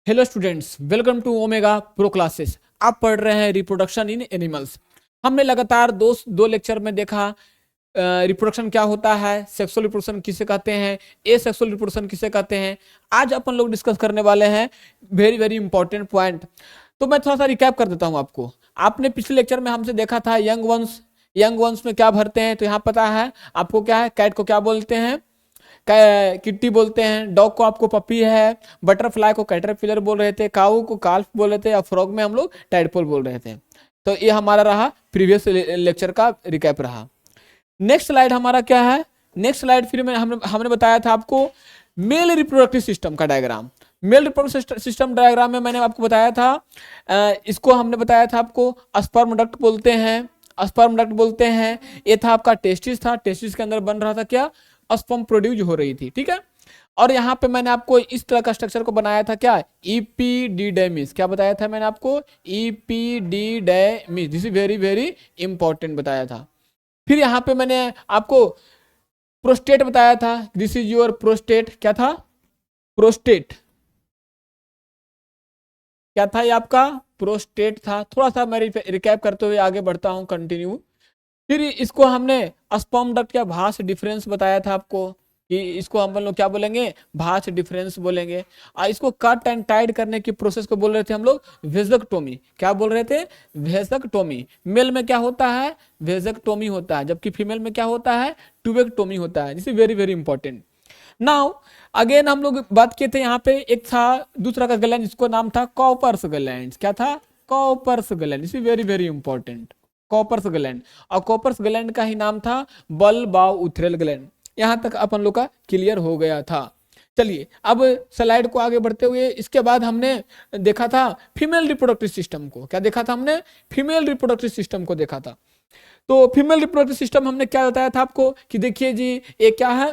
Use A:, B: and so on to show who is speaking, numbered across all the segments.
A: Hello students, welcome to Omega Pro classes. आप पढ़ रहे हैं रिप्रोडक्शन इन एनिमल्स। हमने लगातार दो लेक्चर में देखा रिप्रोडक्शन क्या होता है, सेक्सुअल रिप्रोडक्शन किसे कहते हैं, ए सेक्सुअल रिप्रोडक्शन किसे कहते हैं। आज अपन लोग डिस्कस करने वाले हैं वेरी वेरी इंपॉर्टेंट पॉइंट। तो मैं थोड़ा सा रिकैप कर देता हूं आपको। आपने पिछले लेक्चर में हमसे देखा था यंग वंस में क्या भरते हैं, तो यहाँ पता है आपको क्या है। कैट को क्या बोलते हैं, किट्टी बोलते हैं। डॉग को आपको पपी है। बटरफ्लाई को कैटरपिलर बोल रहे थे। काऊ को काल्फ बोल रहे थे। और फ्रॉग में हम लोग टैडपोल बोल रहे थे। तो ये हमारा रहा प्रीवियस लेक्चर का रिकैप रहा। नेक्स्ट स्लाइड हमारा क्या है। नेक्स्ट स्लाइड फिर में हमने बताया था आपको मेल रिप्रोडक्टिव सिस्टम का diagram. Male reproductive system diagram में मैंने आपको बताया था, इसको हमने बताया था आपको स्पर्म डक्ट बोलते हैं। स्पर्म डक्ट बोलते हैं। ये था आपका टेस्टिस था। टेस्टिस के अंदर बन रहा था क्या, स्पर्म प्रोड्यूस हो रही थी। ठीक है। और यहाँ पे मैंने आपको इस तरह का स्ट्रक्चर को बनाया था क्या, ईपीडीडेमिस। क्या बताया था मैंने आपको, epidermis. This is very very important बताया था। फिर यहाँ पे मैंने आपको प्रोस्टेट बताया था। This is your prostate. क्या था, प्रोस्टेट। क्या था ये आपका, प्रोस्टेट था। थोड़ा सा मैं रिकैप करते हुए आगे बढ़ता हूँ, कंटिन्यू। फिर इसको हमने स्पर्म डक्ट या भास डिफरेंस बताया था आपको कि इसको हम लोग क्या बोलेंगे, भास डिफरेंस बोलेंगे। और इसको कट एंड टाइड करने की प्रोसेस को बोल रहे थे हम लोग वेजक्टोमी। क्या बोल रहे थे, वेजक्टोमी। मेल में क्या होता है, वेजक्टोमी होता है, जबकि फीमेल में क्या होता है, ट्यूबेक्टोमी होता है। This is very very important. Now again हम लोग बात किए थे, यहाँ पे एक था दूसरा का ग्लैंड, जिसको नाम था कॉपर्स ग्लैंड। क्या था, Cowper's gland. This is very very important, Cowper's gland. और कॉपर्स ग्लैंड का ही नाम था बल्बाउथेरल ग्लैंड। यहां तक अपन लोग का क्लियर हो गया था। चलिए अब स्लाइड को आगे बढ़ते हुए, इसके बाद हमने देखा था फीमेल रिप्रोडक्टिव सिस्टम को। क्या देखा था हमने, फीमेल रिप्रोडक्टिव सिस्टम को देखा था। तो फीमेल रिप्रोडक्टिव सिस्टम हमने क्या बताया था आपको कि देखिए जी, ये क्या है,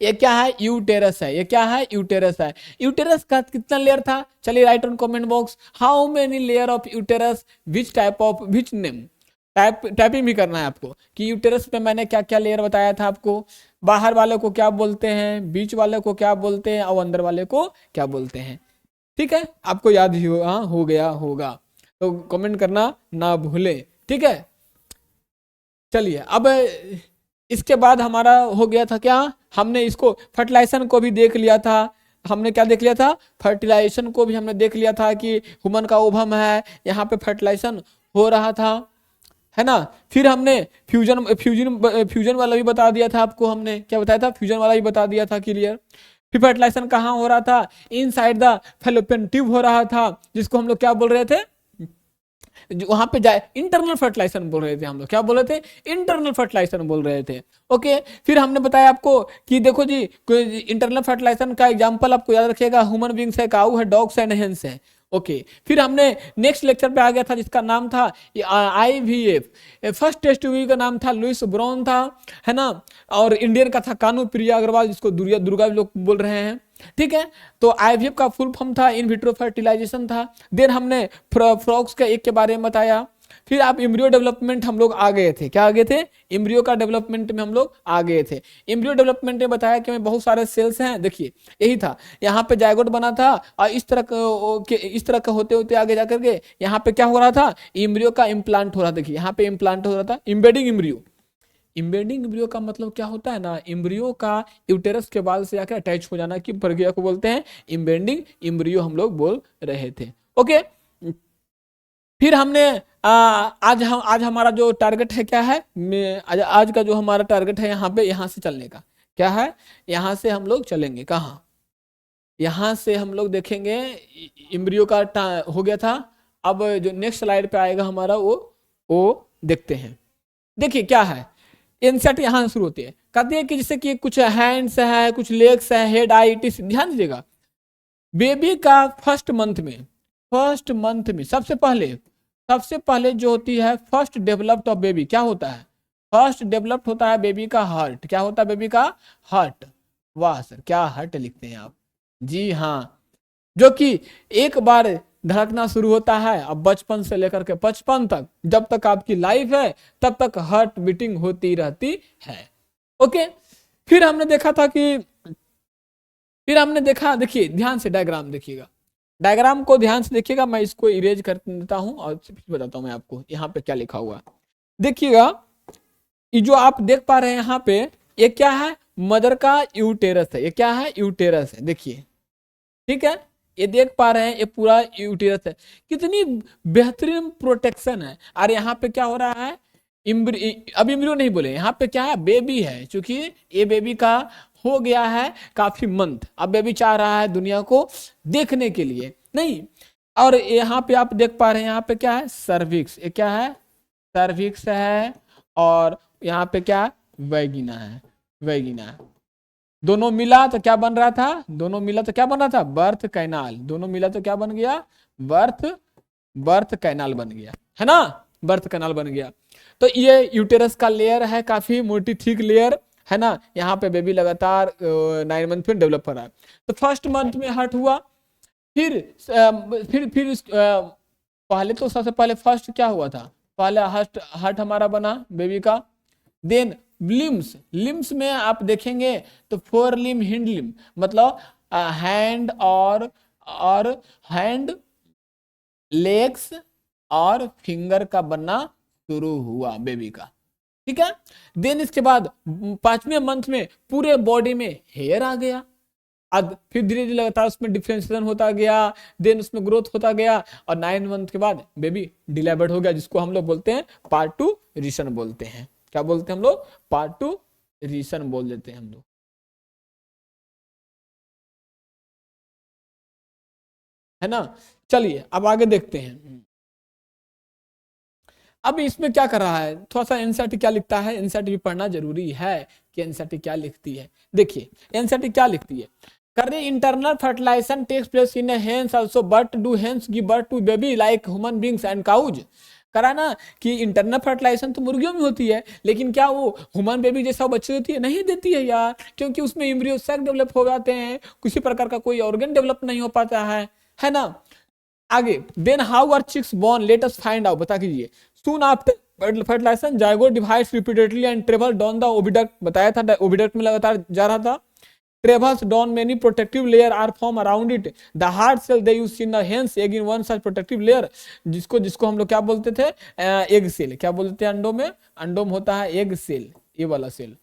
A: ये क्या है, यूटेरस है। ये क्या है, यूटेरस है। यूटेरस का कितना लेयर था, चलिए right on comment box, how many layer of uterus, which type of, which name. Typing भी करना है आपको कि यूटेरस पे मैंने क्या क्या लेयर बताया था आपको। बाहर वाले को क्या बोलते हैं, बीच वाले को क्या बोलते हैं, और अंदर वाले को क्या बोलते हैं। ठीक है, आपको याद ही हो गया होगा, तो कमेंट करना ना भूले। ठीक है। चलिए अब इसके बाद हमारा हो गया था क्या, हमने इसको फर्टिलाइजेशन को भी देख लिया था। हमने क्या देख लिया था, फर्टिलाइजेशन को भी हमने देख लिया था कि ह्यूमन का ओवम है, यहाँ पे फर्टिलाइजेशन हो रहा था, है ना। फिर हमने फ्यूजन फ्यूजन फ्यूजन वाला भी बता दिया था आपको। हमने क्या बताया था, फ्यूजन वाला भी बता दिया था क्लियर। फिर फर्टिलाइजेशन कहाँ हो रहा था, इनसाइड द फैलोपियन ट्यूब हो रहा था, जिसको हम लोग क्या बोल रहे थे, वहां पे जाए इंटरनल फर्टिलाइजेशन बोल रहे थे हम लोग। क्या बोल रहे थे, इंटरनल फर्टिलाइजेशन बोल रहे थे। ओके। फिर हमने बताया आपको कि देखो जी, इंटरनल फर्टिलाइजेशन का एग्जांपल आपको याद रखिएगा, ह्यूमन बींग्स है, काऊ है, डॉग्स एंड हेंस है। ओके। फिर हमने नेक्स्ट लेक्चर पे आ गया था, जिसका नाम था IVF। फर्स्ट टेस्ट ट्यूब का नाम था लुइस ब्राउन था, है ना। और इंडियन का था कानू प्रिया अग्रवाल, जिसको दुर्गा लोग बोल रहे हैं। ठीक है। तो आईवीएफ का फुल फॉर्म था इन विट्रो फर्टिलाइजेशन था। देन हमने फ्रॉग्स के एक के बारे में बताया। फिर आप इम्ब्रियो डेवलपमेंट हम लोग आ गए थे। क्या आ गए थे, इम्ब्रियो का डेवलपमेंट में हम लोग आ गए थे। इम्ब्रियो डेवलपमेंट में बताया कि बहुत सारे सेल्स हैं, देखिए यही था। यहाँ पे जायगोट बना था, और इस तरह का होते होते आगे जाकर के यहाँ पे क्या हो रहा था, इम्ब्रियो का इम्प्लांट हो रहा था। देखिए यहाँ पे इम्प्लांट हो रहा था, इम्बेडिंग इम्ब्रियो। इम्बेडिंग इम्ब्रियो का मतलब क्या होता है ना, इम्ब्रियो का यूटेरस के बाल से आकर अटैच हो जाना की प्रक्रिया को बोलते हैं इम्बेडिंग इम्ब्रियो, हम लोग बोल रहे थे। ओके। फिर हमने आज हमारा जो टारगेट है क्या है, आज का जो हमारा टारगेट है यहाँ पे, यहाँ से चलने का क्या है, यहाँ से हम लोग चलेंगे कहाँ, यहाँ से हम लोग देखेंगे इम्ब्रियो का हो गया था। अब जो नेक्स्ट स्लाइड पे आएगा हमारा वो देखते हैं। देखिए क्या है, इंसेट यहाँ शुरू होती है, कहती है कि जैसे कि कुछ हैंड्स है, कुछ लेग्स है, हेड आई टी। ध्यान दीजिएगा, बेबी का फर्स्ट मंथ में सबसे पहले जो होती है फर्स्ट डेवलप्ड ऑफ बेबी, क्या होता है, फर्स्ट डेवलप्ड होता है बेबी का हार्ट। क्या होता है, बेबी का हार्ट। वाह सर, क्या हार्ट लिखते हैं आप, जी हाँ। जो कि एक बार धड़कना शुरू होता है, अब बचपन से लेकर के 55 तक, जब तक आपकी लाइफ है तब तक हार्ट बीटिंग होती रहती है। ओके। फिर हमने देखा, देखिए ध्यान से डायग्राम देखिएगा। डायग्राम को ध्यान से देखिएगा, मैं इसको इरेज कर देता हूं और फिर बताता हूं मैं आपको यहाँ पे क्या लिखा हुआ। देखिएगा, ये जो आप देख पा रहे हैं यहाँ पे, ये क्या है, मदर का यूटेरस है। ये क्या है, यूटेरस है, देखिए, ठीक है, ये देख पा रहे हैं, ये पूरा यूटेरस है। कितनी बेहतरीन प्रोटेक्शन है। और यहाँ पे क्या हो रहा है, अब इम्ब्रियो नहीं बोले, यहाँ पे क्या है, बेबी है। क्योंकि ये बेबी का हो गया है काफी मंथ, अब बेबी चाह रहा है दुनिया को देखने के लिए, नहीं। और यहाँ पे आप देख पा रहे हैं, यहाँ पे क्या है, सर्विक्स, ये क्या है, सर्विक्स है। और यहाँ पे क्या, वैगिना है, वैगिना है। दोनों मिला तो क्या बन रहा था, दोनों मिला तो क्या बन रहा था, बर्थ कैनाल। दोनों मिला तो क्या बन गया, बर्थ कैनाल बन गया, है ना, बर्थ कैनाल बन गया। तो ये यूटेरस का लेयर है, काफी मोटी थिक लेयर है ना। यहाँ पे बेबी लगातार 9 मंथ में डेवलप कर रहा है। तो फर्स्ट मंथ में हर्ट हुआ, फिर पहले तो सबसे पहले फर्स्ट क्या हुआ था, पहले हर्ट हमारा बना बेबी का। देन लिम्स में आप देखेंगे तो 4 लिम, हिंड लिम, मतलब हैंड और हैंड, लेग्स और फिंगर का बनना शुरू हुआ बेबी का, ठीक है। देन इसके बाद 5वें मंथ में पूरे बॉडी में हेयर आ गया। अब फिर धीरे धीरे लगातार उसमें डिफरेंशिएशन होता गया, देन उसमें ग्रोथ होता गया, और 9 मंथ के बाद बेबी डिलेवर्ड हो गया, जिसको हम लोग बोलते हैं पार्टूरेशन बोलते हैं। क्या बोलते हैं हम लोग, पार्टूरेशन बोल देते हैं हम लोग, है ना। चलिए अब आगे देखते हैं। अब इसमें क्या कर रहा है, थोड़ा सा एनसीईआरटी क्या लिखता है, एनसीईआरटी भी पढ़ना जरूरी है कि एनसीईआरटी क्या लिखती है। देखिए एनसीईआरटी क्या लिखती है, कर रही internal fertilisation takes place in hens also, but do hens give birth to baby like human beings and cows. करा ना कि इंटरनल फर्टिलाइजेशन तो मुर्गियों में होती है, लेकिन क्या वो ह्यूमन बेबी जैसा बच्चे देती है, नहीं देती है यार, क्योंकि उसमें एम्ब्रियो सैक डेवलप हो जाते हैं, किसी प्रकार का कोई ऑर्गन डेवलप नहीं हो पाता है ना। आगे, then how are chicks born, let us find out, बता कीजिए। Soon after fertilisation zygote divides repeatedly and travel down the oviduct, बताया था ओविडक्ट में लगातार जा रहा था। Travels down many protective layer are formed around it. The hard cell they use in the hens egg in one such protective layer, जिसको हम लोग क्या बोलते थे, एग सेल। क्या बोलते हैं अंडों में, अंडों में होता है एग सेल, ये वाला सेल,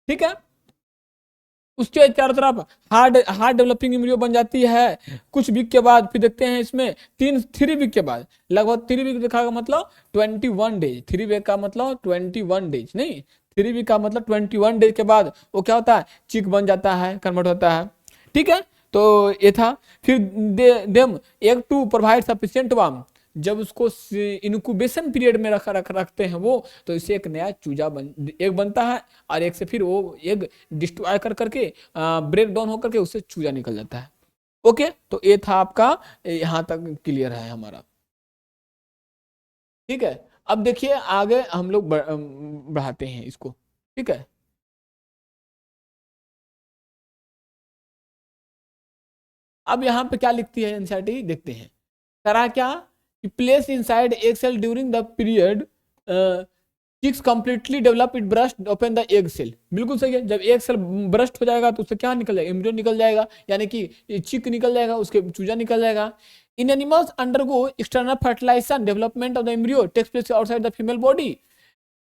A: ठीक है। उसके चारों तरफ हार्ड डेवलपिंग एम्ब्रियो बन जाती है कुछ वीक के बाद। फिर देखते हैं इसमें 3 वीक के बाद, लगभग 3 वीक देखा मतलब 21 डेज, 3 वीक का मतलब 21 डेज, नहीं 3 वीक का मतलब 21 डेज के बाद वो क्या होता है, चिक बन जाता है, कन्वर्ट होता है, ठीक है। तो ये था। फिर them egg to provide sufficient warm, जब उसको इनक्यूबेशन पीरियड में रखते हैं वो, तो इससे एक नया चूजा एग बनता है, और एक से फिर वो एग डिस्ट्रॉय करके ब्रेक डाउन होकर के उससे चूजा निकल जाता है। ओके, तो ये था आपका, यहाँ तक क्लियर है हमारा, ठीक है। अब देखिए आगे हम लोग बढ़ाते हैं इसको, ठीक है। अब यहाँ पे क्या लिखती है एनसीईआरटी, देखते हैं। करा क्या, place inside egg shell during the period chicks completely develop it burst open the egg shell. बिल्कुल सही है, जब एग सेल ब्रस्ट हो जाएगा तो उससे क्या निकल जाएगा, एम्ब्रियो निकल जाएगा, यानी कि चिक निकल जाएगा, उसके चूजा निकल जाएगा। In animals undergo external fertilization, development of the embryo takes place outside the female body.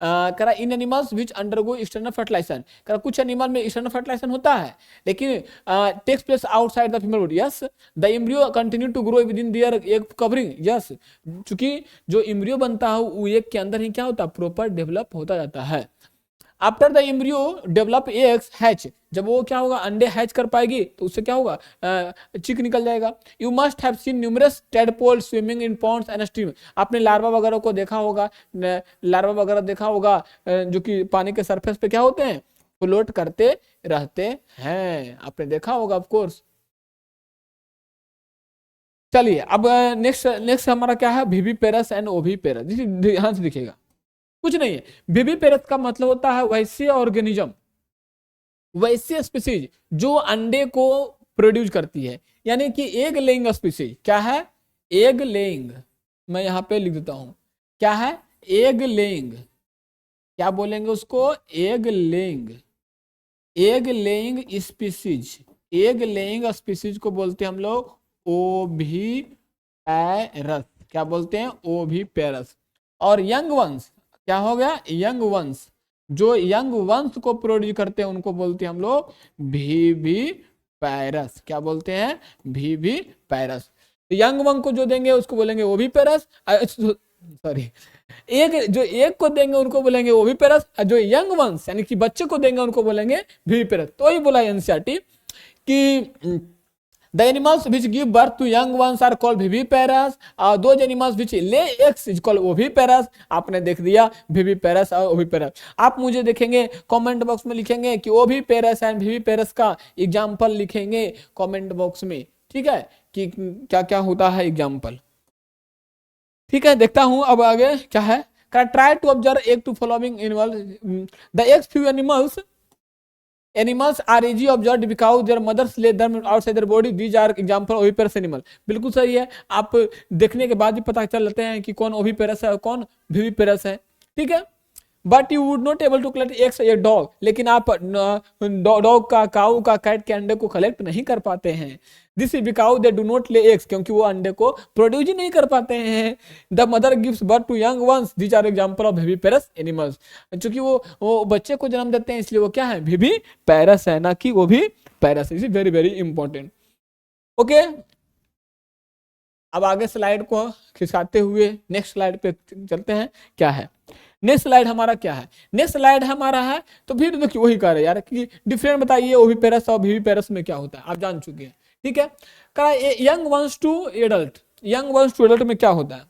A: करा in animals which undergo external fertilization, करा कुछ एनिमल में एक्सटर्नल फर्टिलाइजेशन होता है, लेकिन takes place outside the female body. Yes, the embryo continue to grow within their egg covering. Yes, चूंकि जो embryo बनता है वो एग के अंदर ही क्या होता है, प्रॉपर डेवलप होता जाता है। After the embryo develop eggs hatch, जब वो क्या होगा, अंडे हैच कर पाएगी तो उससे क्या होगा, चिक निकल जाएगा। You must have seen numerous tadpole swimming in Pond's and stream, आपने लार्वा वगैरह को देखा होगा, लार्वा वगैरह देखा होगा, जो कि पानी के सरफेस पे क्या होते हैं, फ्लोट करते रहते हैं, आपने देखा होगा ऑफ कोर्स। चलिए अब नेक्स्ट हमारा क्या है, विविपेरस एंड ओविपेरस। ध्यान से दिखेगा, कुछ नहीं है। विविपेरस का मतलब होता है वैसे ऑर्गेनिज्म, वैसे स्पीसीज जो अंडे को प्रोड्यूस करती है, यानी कि एग लेइंग स्पीसीज। क्या है, एग लेइंग, मैं यहां पे लिख देता हूं, क्या है, एग लेइंग, क्या बोलेंगे उसको, egg laying, egg laying species. Egg laying species को बोलते हैं हम लोग ओवी पैरस, क्या बोलते हैं, ओवी पैरस। और यंग वंश क्या हो गया, यंग वंश, जो यंग वंश को प्रोड्यूस करते हैं उनको बोलते हैं हम लोग वीवी पैरस, क्या बोलते हैं, वीवी पैरस। यंग वंश को जो देंगे उसको बोलेंगे ओवी पैरस, सॉरी, एक जो एक को देंगे उनको बोलेंगे ओवी पैरस, जो यंग वंश यानी कि बच्चे को देंगे उनको बोलेंगे वीवी पैरस। तो ही बोला एनसीईआरटी कि the animals which give birth to young ones are called viviparous, those animals which lay eggs is called oviparous। आपने देख दिया viviparous और oviparous। आप मुझे देखेंगे कमेंट बॉक्स में लिखेंगे कि oviparous एंड viviparous का एग्जांपल लिखेंगे कमेंट बॉक्स में, ठीक है, कि क्या क्या होता है एग्जांपल। ठीक है, देखता हूं अब आगे क्या है। ट्राई टू ऑब्जर्व एक to following animal, the eggs few Animals are easily observed because their mothers lay them outside their body. These are example oviparous animal। बिल्कुल सही है, आप देखने के बाद भी पता चल जाते हैं कि कौन ओविपेरस है और कौन विविपेरस है, ठीक है। But you would not able to collect eggs a dog, लेकिन आप डॉग का, काऊ का, कैट के अंडे को कलेक्ट नहीं कर पाते हैं। This is because they do not lay eggs, क्योंकि वो अंडे को प्रोड्यूस ही नहीं कर पाते हैं। The mother gives birth to young ones, these are example of viviparous animals. चूंकि वो बच्चे को जन्म देते हैं इसलिए वो क्या है, विविपेरस है, ना कि वो भी पैरस। Is very very important. Okay, अब आगे स्लाइड को खिसकाते हुए नेक्स्ट स्लाइड पे चलते हैं। क्या है नेक्स्ट स्लाइड हमारा, क्या है नेक्स्ट स्लाइड हमारा है, तो फिर देखिए वही कह रहे हैं यार कि डिफरेंट बताइए ओविपेरस और विविपेरस में क्या होता है, आप जान चुके हैं, ठीक है। कह रहा है young ones to adult, young ones to adult में क्या होता है,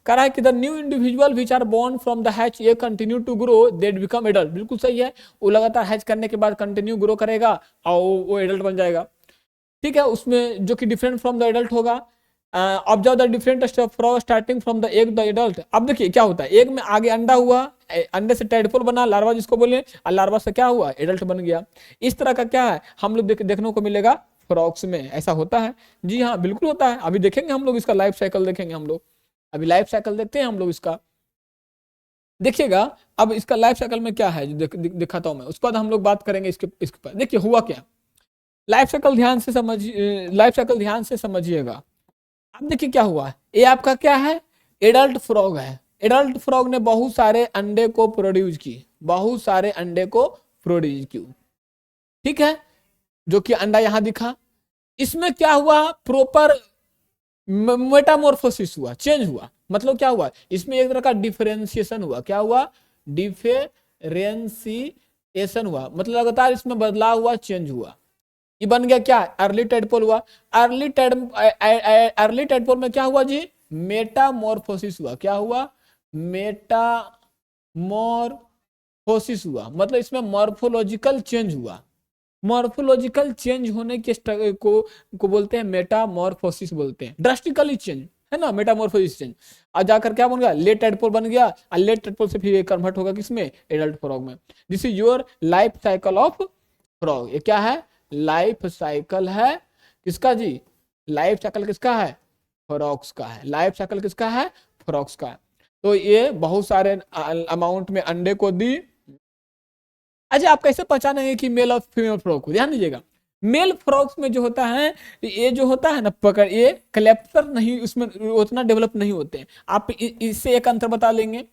A: कह रहा है कि the new individual which are born from the hatch ये continue to grow that become adult. बिल्कुल सही है, वो लगातार हैच करने के बाद कंटिन्यू ग्रो करेगा और वो एडल्ट बन जाएगा, ठीक है। उसमें जो कि डिफरेंट फ्रॉम द एडल्ट होगा। Observe the different step from starting from the egg the adult. अब देखिए क्या होता है, एग में आगे अंडा हुआ, अंडे से टैडपोल बना, लार्वा जिसको बोले, और लार्वा से क्या हुआ, एडल्ट बन गया। इस तरह का क्या है हम लोग देखने को मिलेगा फ्रॉक्स में, ऐसा होता है। जी हाँ बिल्कुल होता है, अभी देखेंगे हम लोग इसका लाइफ साइकिल, देखेंगे हम लोग, अभी लाइफ साइकिल देखते हैं हम लोग इसका, देखिएगा। अब इसका लाइफ साइकिल में क्या है जो दिखाता हूं मैं, उसके बाद हम लोग बात करेंगे इसके पर। देखिए हुआ क्या, लाइफ साइकिल ध्यान से समझिए, लाइफ साइकिल ध्यान से समझिएगा। अब देखिए क्या हुआ, ये आपका क्या है, एडल्ट फ्रॉग है। एडल्ट फ्रॉग ने बहुत सारे अंडे को प्रोड्यूस की, बहुत सारे अंडे को प्रोड्यूस की, ठीक है, जो कि अंडा यहां दिखा। इसमें क्या हुआ, प्रॉपर मेटामॉर्फोसिस हुआ, चेंज हुआ। मतलब क्या हुआ, इसमें एक तरह का डिफरेंशिएशन हुआ। क्या हुआ, डिफरेंशिएशन हुआ, मतलब लगातार इसमें बदलाव हुआ, चेंज हुआ। ये बन गया क्या, अर्ली टेडपोल हुआ। अर्ली टेडपोल में क्या हुआ जी, मेटामॉर्फोसिस हुआ। क्या हुआ, मेटामॉर्फोसिस हुआ, मतलब इसमें मॉर्फोलॉजिकल चेंज हुआ। मॉर्फोलॉजिकल चेंज होने के को बोलते हैं मेटामॉर्फोसिस बोलते हैं, ड्रास्टिकली चेंज है ना, मेटामॉर्फोसिस चेंज। और जाकर क्या बन गया, लेट टेडपोल बन गया, और लेट टेडपोल से फिर कन्वर्ट होगा किसमें, एडल्ट फ्रॉग में। This is your life cycle of frog. ये क्या है, लाइफ साइकिल है किसका जी, लाइफ साइकिल किसका है, फ्रॉक्स का है। लाइफ साइकिल किसका है, फ्रॉक्स का है। तो ये बहुत सारे अमाउंट में अंडे को दी। अच्छा आप कैसे पहचानेंगे कि मेल और फीमेल फ्रॉक को, ध्यान दीजिएगा। मेल फ्रॉक्स में जो होता है, ये जो होता है ना पकड़, ये क्लैप्टर नहीं, उसमें उतना डेवलप नहीं होते हैं। आप इससे एक अंतर बता लेंगे।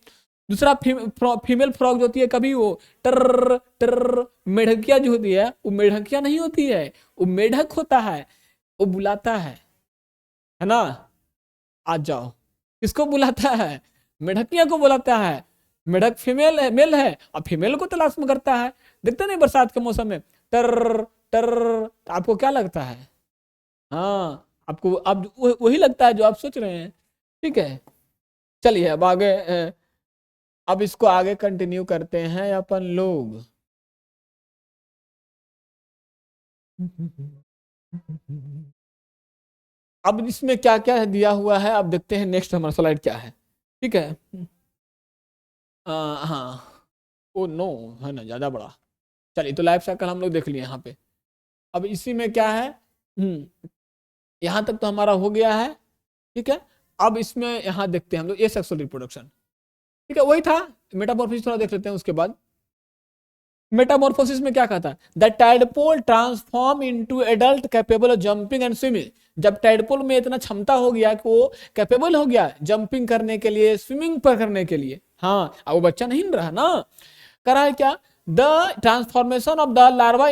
A: दूसरा फीमेल फ्रॉक जो होती है, कभी वो टर टर मेढकिया जो होती है, वो मेढकिया नहीं होती है, वो मेढक होता है, वो बुलाता है ना, आ जाओ। किसको बुलाता है, मेढकिया को बुलाता है। मेढक फीमेल है, मेल है, और फीमेल को तलाश में करता है। देखते नहीं बरसात के मौसम में टर टर, आपको क्या लगता है, हाँ आपको अब वही लगता है जो आप सोच रहे हैं, ठीक है। चलिए अब आगे, अब इसको आगे कंटिन्यू करते हैं अपन लोग। अब इसमें क्या क्या दिया हुआ है, अब देखते हैं नेक्स्ट हमारा स्लाइड क्या है, ठीक है। हाँ, ओ नो, है ना ज्यादा बड़ा। चलिए तो लाइफ साइकिल हम लोग देख लिए यहाँ पे। अब इसी में क्या है, यहाँ तक तो हमारा हो गया है, ठीक है। अब इसमें यहाँ देखते हैं हम लोग ये सेक्सुअल रिप्रोडक्शन, ठीक है, वही था। मेटामॉर्फोसिस थोड़ा देख लेते हैं उसके बाद। मेटामॉर्फोसिस में क्या कहता है, the tadpole transform into adult capable of jumping and swimming. जब टैडपोल में इतना क्षमता हो गया कि वो कैपेबल हो गया जंपिंग करने के लिए, स्विमिंग पर करने के लिए, हाँ अब वो बच्चा नहीं रहा ना, करा है क्या, the transformation of the larva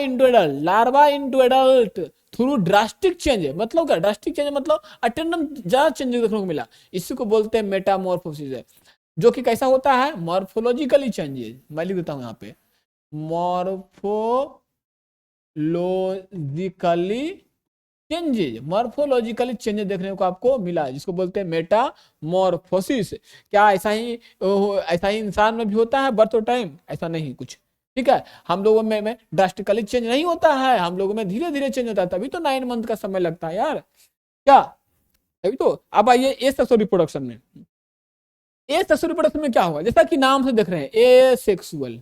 A: into adult through drastic change. मतलब क्या ड्रास्टिक चेंज, मतलब अटेंडम ज्यादा चेंज देखने को मिला, इसी को बोलते हैं मेटामॉर्फोसिस है, जो कि कैसा होता है, मॉर्फोलॉजिकली चेंजेस। मैं लिख देता हूं यहाँ पे, मॉर्फोलॉजिकली चेंजेस देखने को आपको मिला है, जिसको बोलते हैं मेटामॉर्फोसिस। क्या ऐसा ही इंसान में भी होता है बर्थ टाइम? ऐसा नहीं कुछ, ठीक है। हम लोगों में ड्रास्टिकली चेंज नहीं होता है, हम लोगों में धीरे धीरे चेंज होता है, तभी तो 9 मंथ का समय लगता है यार, क्या तभी तो। अब आइए ए सेक्सुअल रिप्रोडक्शन में, ए सेक्सुअल रिप्रोडक्शन में क्या होगा, जैसा कि नाम से देख रहे हैं ए सेक्सुअल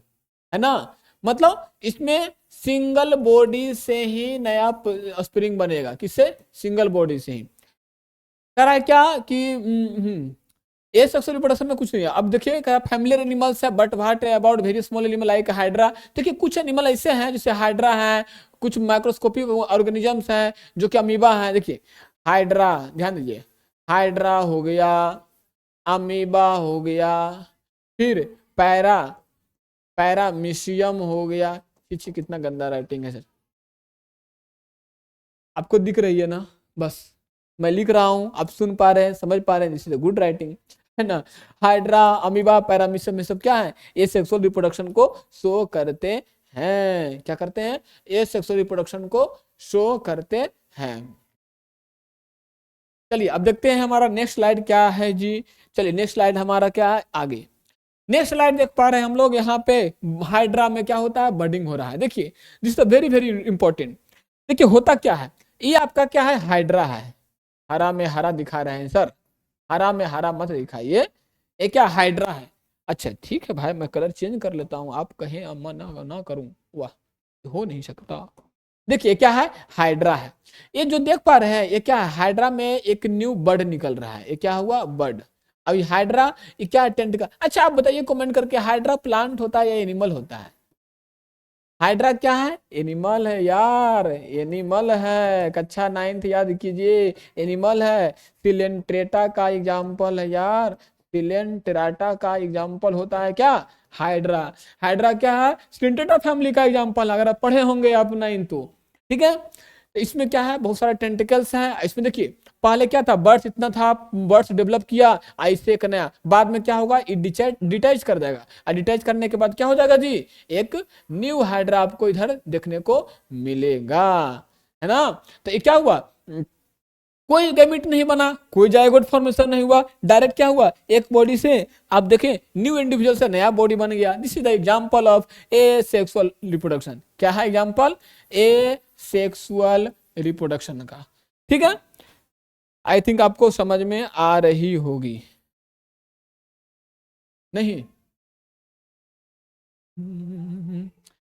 A: है ना, मतलब इसमें सिंगल बॉडी से ही नया स्प्रिंग बनेगा, किससे, सिंगल बॉडी से ही। कह है क्या कि ए सेक्सुअल रिप्रोडक्शन में कुछ नहीं है। अब देखिए क्या फैमिलियर एनिमल्स है, but what about very small animal like hydra. देखिए कुछ एनिमल ऐसे हैं जैसे हाइड्रा है, कुछ माइक्रोस्कोपिक ऑर्गेनिजम्स हैं जो कि अमीबा है। देखिए हाइड्रा, ध्यान दीजिए, हाइड्रा हो गया, अमीबा हो गया, फिर पैरामीशियम हो गया। पीछे कितना गंदा राइटिंग है सर, आपको दिख रही है ना, बस मैं लिख रहा हूं, आप सुन पा रहे हैं, समझ पा रहे हैं, दिस इज गुड राइटिंग है ना। हाइड्रा, अमीबा, पैरामीशियम में सब क्या है, ये सेक्सुअल रिप्रोडक्शन को शो करते हैं। क्या करते हैं, ये सेक्सुअल रिप्रोडक्शन को शो करते हैं। चलिए अब देखते हैं हमारा नेक्स्ट स्लाइड क्या है जी। चलिए नेक्स्ट स्लाइड हमारा क्या है, आगे नेक्स्ट स्लाइड देख पा रहे हैं हम लोग, यहाँ पे हाइड्रा में क्या होता है, बर्डिंग हो रहा है। देखिए this is very very important. देखिए होता क्या है, ये आपका क्या है, हाइड्रा है, हरा में हरा दिखा रहे हैं सर, हरा में हरा मत दिखाइए, ये क्या हाइड्रा है। अच्छा ठीक है भाई, मैं कलर चेंज कर लेता हूँ, आप कहें अम्मा ना करूँ, वाह हो नहीं सकता। देखिए क्या है, हाइड्रा है, ये जो देख पा रहे हैं ये क्या है, हाइड्रा में एक न्यू बर्ड निकल रहा है, ये क्या हुआ, बर्ड। अभी हाइड्रा ये क्या टेंट का, अच्छा आप बताइए कमेंट करके, हाइड्रा प्लांट होता है या एनिमल होता है? हाइड्रा क्या है, एनिमल है यार, एनिमल है, कक्षा 9th याद कीजिए, एनिमल है। सिलेंट्रेटा का एग्जाम्पल है यार, सिलेंट्रेटा का एग्जाम्पल होता है क्या, हाइड्रा। हाइड्रा क्या है, सिलेंट्रेटा फैमिली का एग्जाम्पल, अगर आप पढ़े होंगे आप 9 तो, ठीक है। तो इसमें क्या है, बहुत सारे टेंटिकल्स हैं। इसमें देखिए पहले क्या था, बर्ड्स इतना था, बर्ड्स डेवलप किया ऐसे एक नया, बाद में क्या होगा, डिटैच कर देगा, और डिटैच करने के बाद क्या हो जाएगा जी, एक न्यू हाइड्रा आपको इधर देखने को मिलेगा, है ना। तो ये क्या हुआ, कोई गैमेट नहीं बना, कोई जायगोट फॉर्मेशन नहीं हुआ, डायरेक्ट क्या हुआ, एक बॉडी से आप देखें न्यू इंडिविजुअल से नया बॉडी बन गया। This is the example of A sexual reproduction. क्या है एग्जांपल, ए सेक्सुअल रिप्रोडक्शन का, ठीक है। आई थिंक आपको समझ में आ रही होगी, नहीं?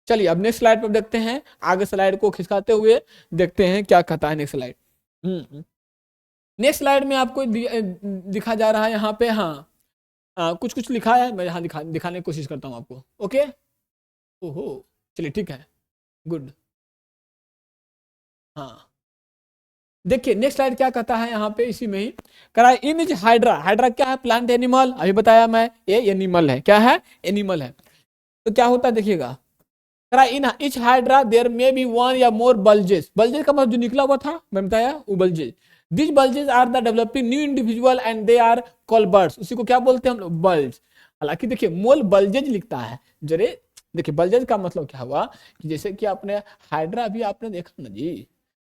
A: चलिए अब नेक्स्ट स्लाइड पर देखते हैं, आगे स्लाइड को खिसकाते हुए देखते हैं क्या कहता है नेक्स्ट स्लाइड। नेक्स्ट स्लाइड में आपको दिखा जा रहा है यहाँ पे, हाँ कुछ कुछ लिखा है, मैं यहाँ दिखाने की कोशिश करता हूँ आपको, ओके। ओहो चलिए ठीक है, गुड। हाँ देखिए नेक्स्ट स्लाइड क्या कहता है यहाँ पे, इसी में ही करा, इमेज हाइड्रा। हाइड्रा क्या है, प्लांट एनिमल, अभी बताया मैं, ये एनिमल है, क्या है, एनिमल है। तो क्या होता है देखिएगा, करा in each hydra there may be one या मोर बल्जेस। बल्जेस का मतलब जो निकला हुआ था, मैं बताया वो bulges. This bulges are the developing new individual and they are called buds. उसी को क्या बोलते हैं हम लोग, बल्ज। हालांकि देखिए मोल बल्जेज लिखता है जरे, देखिए बल्जेज का मतलब क्या हुआ कि जैसे कि आपने हाइड्रा भी आपने देखा ना जी,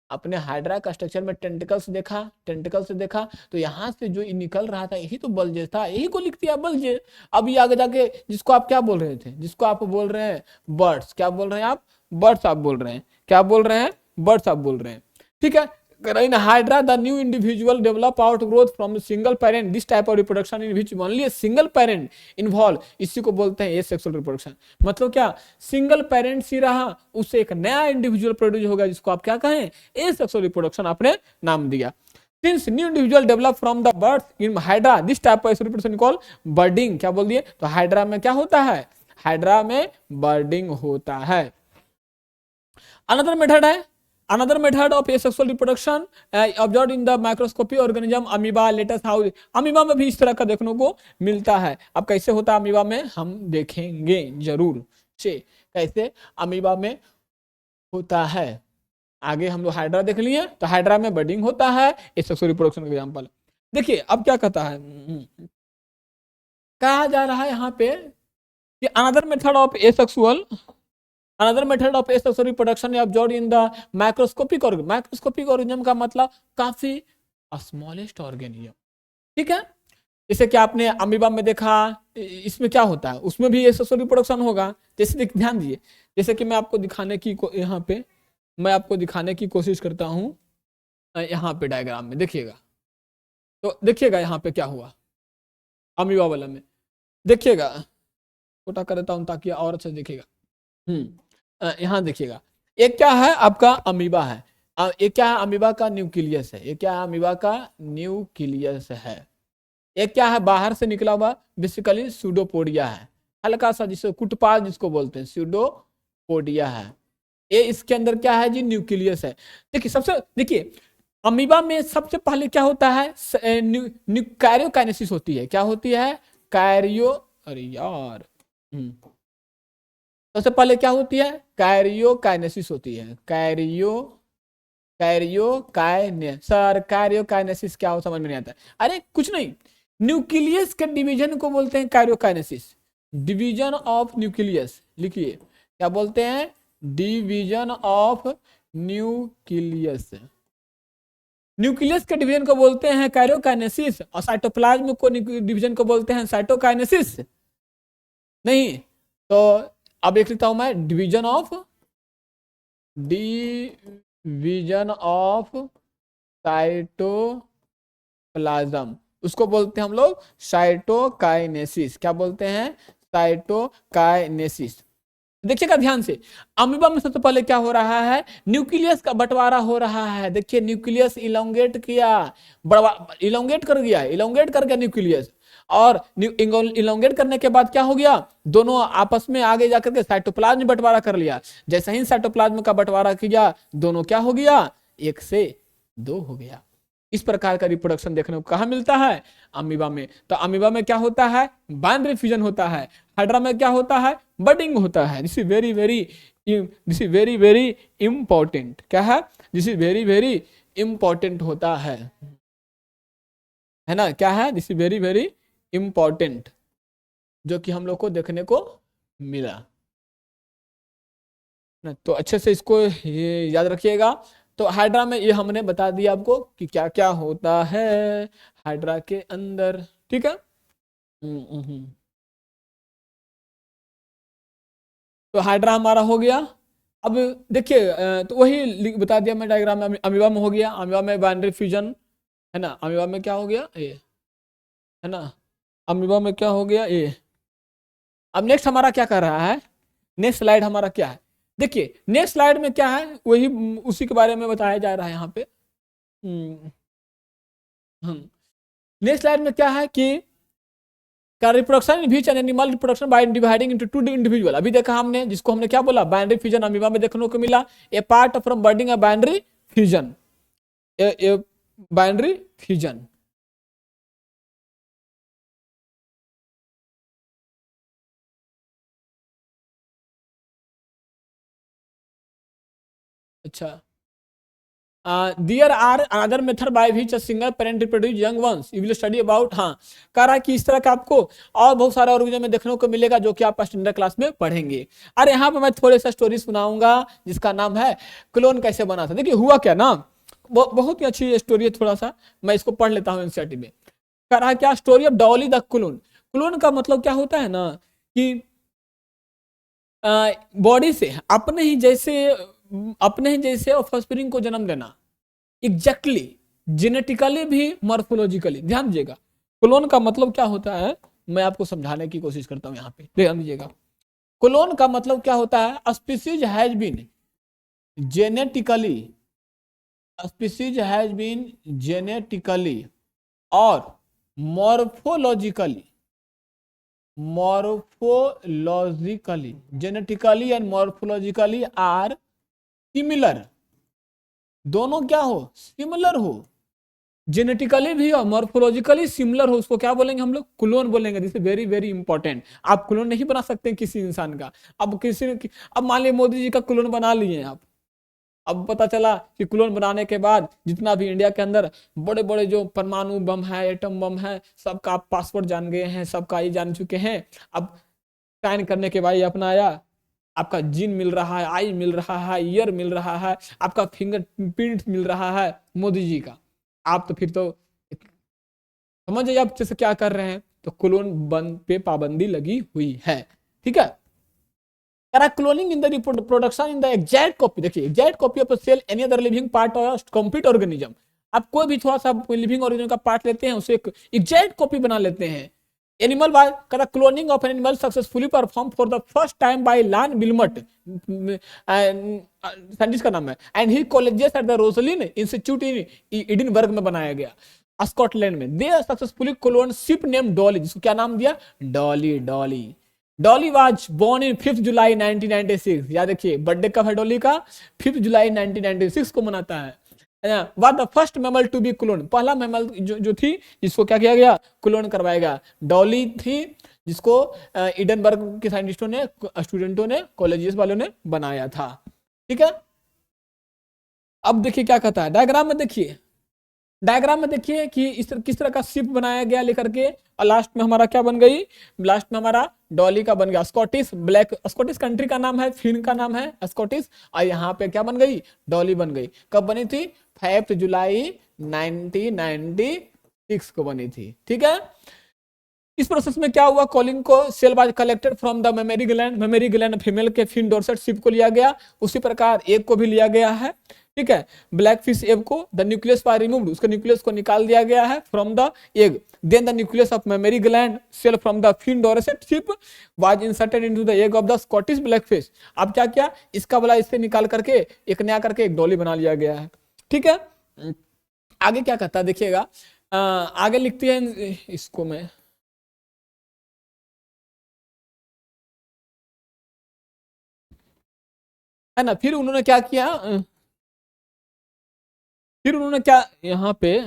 A: अपने हाइड्रा का स्ट्रक्चर में टेंटिकल्स देखा, टेंटिकल से देखा, तो यहाँ से जो निकल रहा था यही तो बल्जेस था, यही को लिख दिया बल्जेस। अब ये आगे जाके जिसको आप क्या बोल रहे थे, जिसको आप बोल रहे हैं बर्ड्स, क्या बोल रहे हैं आप, बर्ड्स आप बोल रहे हैं, क्या बोल रहे हैं, बर्ड्स आप बोल रहे हैं, ठीक है। In Hydra, the new individual develop outgrowth from a single parent. This type of reproduction in which only a single parent involved, इसी को बोलते हैं asexual reproduction। मतलब क्या, सिंगल पेरेंट्स ही रहा, उससे एक नया इंडिविजुअल प्रोड्यूस होगा, जिसको आप क्या कहें, asexual reproduction आपने नाम दिया। Since new individual develop from the birth in Hydra, this type of reproduction called budding। क्या बोल दिए, तो हाइड्रा में क्या होता है, हाइड्रा में बर्डिंग होता है। Another method of asexual reproduction observed in the microscopic organism amoeba, let us how's. Amoeba में भी इस तरह का देखने को मिलता है। अब कैसे होता है अमीबा में हम देखेंगे जरूर से, कैसे अमीबा में होता है। आगे हम लोग हाइड्रा देख लिए, तो हाइड्रा में बर्डिंग होता है, एसेक्सुअल रिप्रोडक्शन का एग्जांपल। देखिए अब क्या कहता है, कहा जा रहा है यहाँ पे कि another method of asexual reproduction observed in the microscopic organism का मतलब काफी स्मॉलेस्ट ऑर्गेनिज्म, ठीक है। जैसे कि आपने अमीबा में देखा, इसमें क्या होता है, उसमें भी एसेक्सुअल रिप्रोडक्शन होगा। जैसे ध्यान दिए, जैसे कि मैं आपको दिखाने की यहाँ पे मैं आपको दिखाने की कोशिश करता हूं। यहाँ पे डायग्राम में देखिएगा, तो देखिएगा यहाँ पे क्या हुआ अमीबा वाला में। देखिएगा, छोटा कर देता हूं ताकि और अच्छा दिखेगा। यहाँ देखिएगा, एक क्या है आपका अमीबा है, एक क्या है अमीबा का न्यूक्लियस है, एक क्या है अमीबा का न्यूक्लियस है। एक क्या है बाहर से निकला हुआ बेसिकली सूडोपोडिया है, हल्का सा जिसको कुटपाल जिसको बोलते हैं सूडोपोडिया है। ये इसके अंदर क्या है जी, न्यूक्लियस है। देखिए अमीबा में सबसे पहले क्या होता है, कैरियोकाइनेसिस होती है। क्या होती है, अरे यार, सबसे पहले क्या होती है, कैरियोकाइनेसिस होती है। कैरियोकाइनेसिस क्या हो समझ में नहीं आता। अरे कुछ नहीं, न्यूक्लियस के डिवीजन को बोलते हैं कैरियोकाइनेसिस, डिवीजन ऑफ न्यूक्लियस। लिखिए क्या बोलते हैं, डिवीजन ऑफ न्यूक्लियस। न्यूक्लियस के डिवीजन को बोलते हैं कैरियोकाइनेसिस, और साइटोप्लाज्म को डिवीजन को बोलते हैं साइटोकाइनेसिस। नहीं तो अब एक लिखता हूं मैं, डिवीजन ऑफ साइटोप्लाज्म, उसको बोलते हैं हम लोग साइटोकाइनेसिस। क्या बोलते हैं, साइटोकाइनेसिस। देखिएगा ध्यान से, अमीबा में सबसे पहले क्या हो रहा है, न्यूक्लियस का बंटवारा हो रहा है। देखिए न्यूक्लियस इलोंगेट किया, इलोंगेट कर गया न्यूक्लियस, और इलोंगेट करने के बाद क्या हो गया, दोनों आपस में आगे जाकर के साइटोप्लाज्म में बंटवारा कर लिया। जैसे ही साइटोप्लाज्म का बंटवारा किया, दोनों क्या हो गया, 1 से 2 हो गया। इस प्रकार का रिप्रोडक्शन देखने को कहाँ मिलता है, अमीबा में। तो अमीबा में क्या होता है, बाइनरी फ्यूजन होता है। हाइड्रा में क्या होता है, बडिंग होता है। This is very very important. क्या है, this is very very important होता है ना। क्या है, this is very very important, जो कि हम लोग को देखने को मिला ना। तो अच्छे से इसको ये याद रखिएगा। तो हाइड्रा में ये हमने बता दिया आपको कि क्या क्या होता है हाइड्रा के अंदर, ठीक है। तो हाइड्रा हमारा हो गया। अब देखिए तो वही बता दिया मैं डायग्राम में। अमीबा में हो गया, अमीबा में बाइनरी फ्यूजन है ना। अमीबा में क्या हो गया, ये है ना, अमीबा में क्या हो गया ये। अब नेक्स्ट हमारा क्या कर रहा है, नेक्स्ट स्लाइड हमारा क्या है, देखिए नेक्स्ट स्लाइड में क्या है, वही उसी के बारे में बताया जा रहा है यहाँ पे। नेक्स्ट स्लाइड में क्या है कि reproduction in an animal reproduction by dividing into 2 individual. अभी देखा हमने, जिसको हमने क्या बोला, बाइनरी फ्यूजन अमीबा में देखने को मिला। A part from budding a binary fusion, A binary fusion. अच्छा, there are another method by which a single parent reproduce young ones, you will study about. हाँ, कह रहा है कि इस तरह का आपको और बहुत सारे ऑर्गेनिज्म में देखने को मिलेगा, जो कि आप स्टैंडर्ड क्लास में पढ़ेंगे। अरे यहाँ पे मैं थोड़े सा स्टोरी सुनाऊंगा, जिसका नाम है क्लोन कैसे बना था। देखिए हुआ क्या ना, बहुत ही अच्छी स्टोरी है, थोड़ा सा मैं इसको पढ़ लेता हूँ एनसीईआरटी में। कह रहा है क्या, story of Dolly the clone. Clone का मतलब क्या होता है ना, कि बॉडी से अपने ही जैसे ऑफस्प्रिंग को जन्म देना, एग्जैक्टली जेनेटिकली भी मॉर्फोलॉजिकली। ध्यान दीजिएगा, क्लोन का मतलब क्या होता है, मैं आपको समझाने की कोशिश करता हूं। यहाँ पे ध्यान दीजिएगा, क्लोन का मतलब क्या होता है, स्पीसीज हैज बीन जेनेटिकली और morphologically morphologically, genetically and morphologically are similar, दोनों क्या हो, सिमिलर हो, जेनेटिकली भी और मॉर्फोलॉजिकली सिमिलर हो, उसको क्या बोलेंगे हम लोग, क्लोन बोलेंगे। This is very very important. आप क्लोन नहीं बना सकते किसी इंसान का। अब अब मान लीजिए मोदी जी का क्लोन बना लिए आप, अब पता चला कि क्लोन बनाने के बाद जितना भी इंडिया के अंदर बड़े बड़े जो परमाणु बम है, एटम बम है, सबका आप पासवर्ड जान गए हैं, सबका ये जान चुके हैं। अब स्कैन करने के बाद ये अपनाया, आपका जीन मिल रहा है, आई मिल रहा है, ईयर मिल रहा है, आपका फिंगरप्रिंट मिल रहा है मोदी जी का। आप तो फिर तो समझ जाइए आप जैसे क्या कर रहे हैं। तो क्लोन बन पे पाबंदी लगी हुई है, ठीक है। Cloning in the production in the exact copy, देखिए exact copy of cell any other living part of complete organism. आप कोई भी थोड़ा सा लिविंग ऑर्गेनिज्म का पार्ट लेते हैं, उसे एक एग्जैक्ट कॉपी बना लेते हैं। Animal by cloning of an animal successfully perform for the first time by Ian Wilmut, scientist का नाम है, and he colleagues at the Roslin Institute in Edinburgh में बनाया गया, स्कॉटलैंड में। They successfully clone sheep name Dolly, जिसको क्या नाम दिया, Dolly. Dolly Dolly was born in 5 July 1996। याद रखिए बर्थडे कब है डॉली का, 5 जुलाई 1996 को मनाता है। Was the first mammal to be clone, पहला मैमल जो थी जिसको क्या किया गया, क्लोन करवाया गया, डॉली थी, जिसको एडिनबर्ग के साइंटिस्टों ने, स्टूडेंटों ने, कॉलेजेस वालों ने बनाया था, ठीक है। अब देखिए क्या कहता है डायग्राम में, देखिए डायग्राम में देखिए कि किस तरह का शिप बनाया गया लेकर के, और लास्ट में हमारा क्या बन गई, लास्ट में हमारा डॉली का बन गया स्कॉटिश ब्लैक, स्कॉटिश कंट्री का नाम है, फिन का नाम है स्कॉटिश, और यहाँ पे क्या बन गई, डॉली बन गई। कब बनी थी, 5 जुलाई 1996 को बनी थी, ठीक है। इस प्रोसेस में क्या हुआ, कॉलिंग को cell was collected from the mammary gland female के फिन डोर्सेट शिप को लिया गया, उसी प्रकार एग को भी लिया गया है, ठीक है। ब्लैक फिश एग को द न्यूक्लियस वाज रिमूव्ड, उसका न्यूक्लियस को निकाल दिया गया है from the egg, then the nucleus of mammary gland cell from the Finn Dorset sheep was inserted into the egg of the Scottish black face. अब क्या किया, इसका वाला इससे निकाल करके एक नया करके एक डॉली बना लिया गया है, ठीक है। आगे क्या कहता है देखिएगा, आगे लिखती है इसको मैं, है ना। फिर उन्होंने क्या किया, फिर उन्होंने क्या यहाँ पे,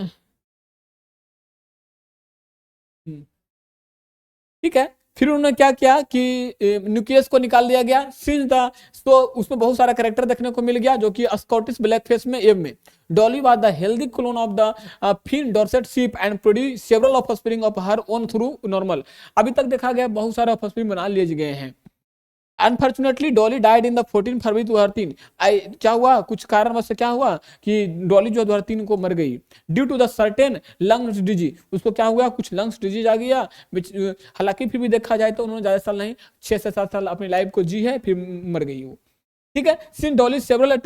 A: ठीक है, फिर उन्होंने क्या किया कि न्यूक्लियस को निकाल दिया गया सिंस द, तो उसमें बहुत सारा कैरेक्टर देखने को मिल गया जो कि स्कॉटिश ब्लैक फेस में एव में। Dolly was the healthy clone of the Finn Dorset sheep and produce several offspring of her own through normal. अभी तक देखा गया बहुत सारे ऑफस्प्रिंग बना लिए गए हैं। Unfortunately Dolly died in the 14 फरवरी 2003। क्या हुआ, कुछ कारणवश से क्या हुआ कि डॉली जो 2003 को मर गई, due to the certain lungs disease, उसको क्या हुआ, कुछ लंग्स डिजीज आ गया। हालांकि फिर भी देखा जाए तो उन्होंने ज्यादा साल नहीं, 6 से 7 साल अपनी लाइफ को जी है, फिर मर गई वो, ठीक है। Since Dolly several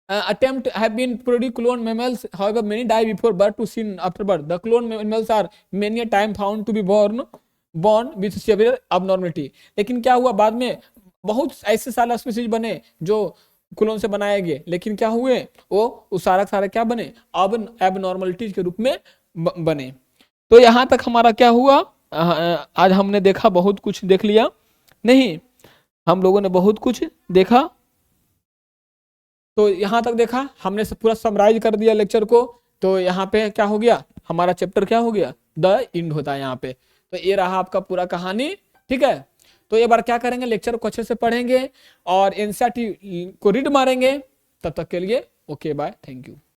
A: attempt have been produced clone mammals, however many die before birth to seen after birth. The clone mammals are many a time found to be born with severe abnormality। लेकिन क्या हुआ, बाद में बहुत ऐसे सारे species बने जो क्लोन से बनाए गए, लेकिन क्या हुए, वो सारा क्या बने, अब एबनॉर्मलिटीज के रूप में बने। तो यहाँ तक हमारा क्या हुआ, आज हमने देखा, बहुत कुछ देख लिया नहीं, हम लोगों ने बहुत कुछ देखा। तो यहाँ तक देखा हमने पूरा समराइज कर दिया लेक्चर को। तो यहाँ पे क्या हो गया, हमारा चैप्टर क्या हो गया, द एंड होता है यहाँ पे। तो ये रहा आपका पूरा कहानी, ठीक है। तो ये बार क्या करेंगे, लेक्चर को अच्छे से पढ़ेंगे और एनसीईआरटी को रीड मारेंगे। तब तक के लिए ओके बाय, थैंक यू।